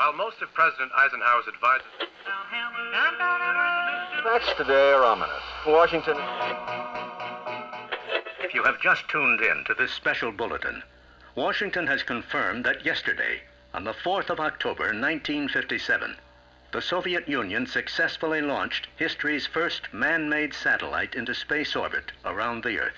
While most of President Eisenhower's advisors... Facts today are ominous. Washington... If you have just tuned in to this special bulletin, Washington has confirmed that yesterday, on the 4th of October, 1957, the Soviet Union successfully launched history's first man-made satellite into space orbit around the Earth.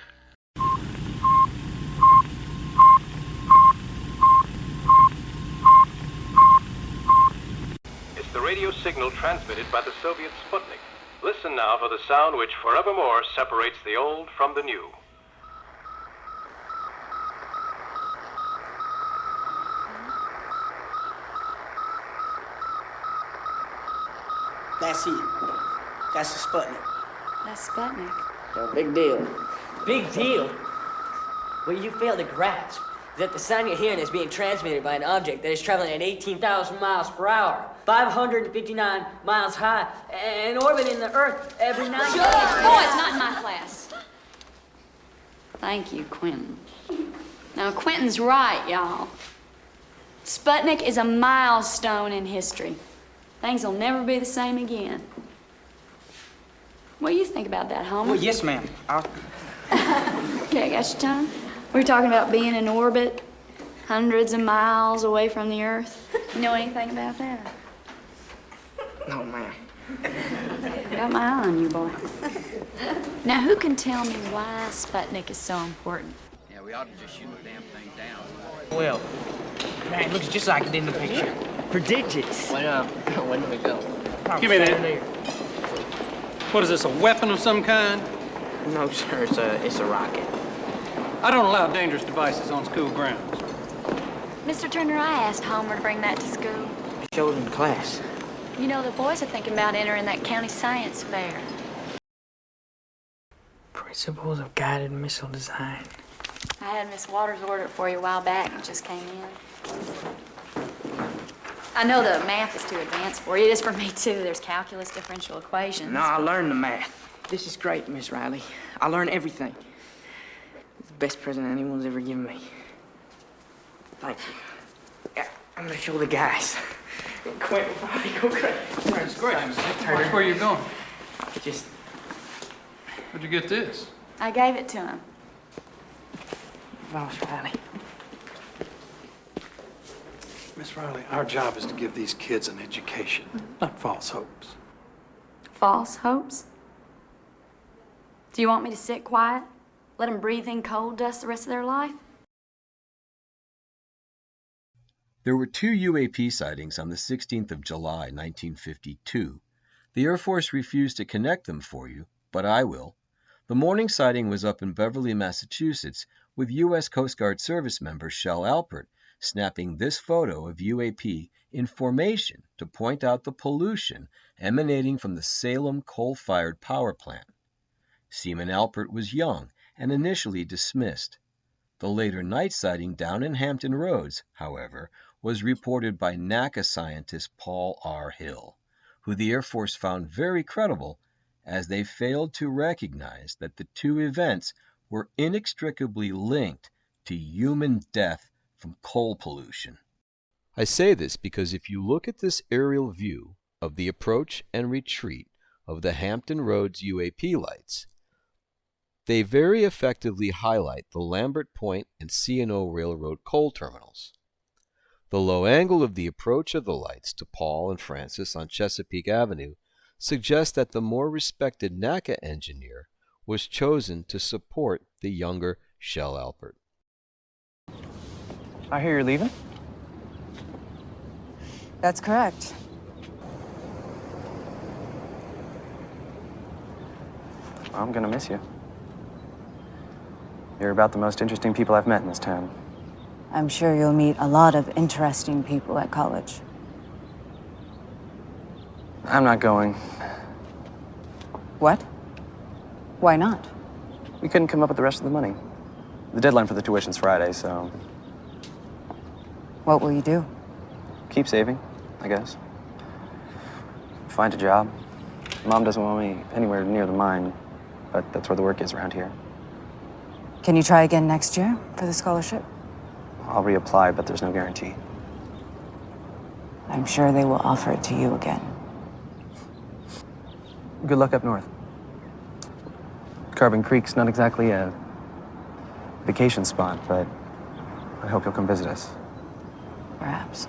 It's the radio signal transmitted by the Soviet Sputnik. Listen now for the sound which forevermore separates the old from the new. That's it. That's the Sputnik. That's Sputnik. So big deal. Big deal? What you fail to grasp is that the sound you're hearing is being transmitted by an object that is traveling at 18,000 miles per hour, 559 miles high, and orbiting the Earth every night. Shut up, boys, not in my class. Thank you, Quentin. Now, Quentin's right, y'all. Sputnik is a milestone in history. Things will never be the same again. What do you think about that, Homer? Well, yes, ma'am. Okay, I got your time. We were talking about being in orbit, hundreds of miles away from the Earth. You know anything about that? No, ma'am. I got my eye on you, boy. Now, who can tell me why Sputnik is so important? Yeah, we ought to just shoot the damn thing down. Well, man, it looks just like it in the picture. Prodigious. When do we go? Give me that. What is this, a weapon of some kind? No, sir, it's a rocket. I don't allow dangerous devices on school grounds. Mr. Turner, I asked Homer to bring that to school. Showed in class. You know, the boys are thinking about entering that county science fair. Principles of guided missile design. I had Miss Waters order it for you a while back and it just came in. I know the math is too advanced for you. It is for me, too. There's calculus, differential equations. No, I learned the math. This is great, Miss Riley. I learned everything. It's the best present anyone's ever given me. Thank you. Yeah, I'm gonna show the guys. Quentin, probably go crazy. That's great. Watch where you're going. Just... Where'd you get this? I gave it to him. Boss Riley. Miss Riley, our job is to give these kids an education, not false hopes. False hopes? Do you want me to sit quiet? Let them breathe in coal dust the rest of their life? There were 2 UAP sightings on the 16th of July, 1952. The Air Force refused to connect them for you, but I will. The morning sighting was up in Beverly, Massachusetts, with U.S. Coast Guard service member Seaman Alpert snapping this photo of UAP in formation to point out the pollution emanating from the Salem coal-fired power plant. Seaman Alpert was young and initially dismissed. The later night sighting down in Hampton Roads, however, was reported by NACA scientist Paul R. Hill, who the Air Force found very credible as they failed to recognize that the 2 events were inextricably linked to human death from coal pollution. I say this because if you look at this aerial view of the approach and retreat of the Hampton Roads UAP lights, they very effectively highlight the Lambert Point and C&O Railroad coal terminals. The low angle of the approach of the lights to Paul and Francis on Chesapeake Avenue suggests that the more respected NACA engineer was chosen to support the younger Seaman Alpert. I hear you're leaving? That's correct. I'm gonna miss you. You're about the most interesting people I've met in this town. I'm sure you'll meet a lot of interesting people at college. I'm not going. What? Why not? We couldn't come up with the rest of the money. The deadline for the tuition's Friday, so... What will you do? Keep saving, I guess. Find a job. Mom doesn't want me anywhere near the mine, but that's where the work is around here. Can you try again next year for the scholarship? I'll reapply, but there's no guarantee. I'm sure they will offer it to you again. Good luck up north. Carbon Creek's not exactly a vacation spot, but I hope you'll come visit us. Perhaps.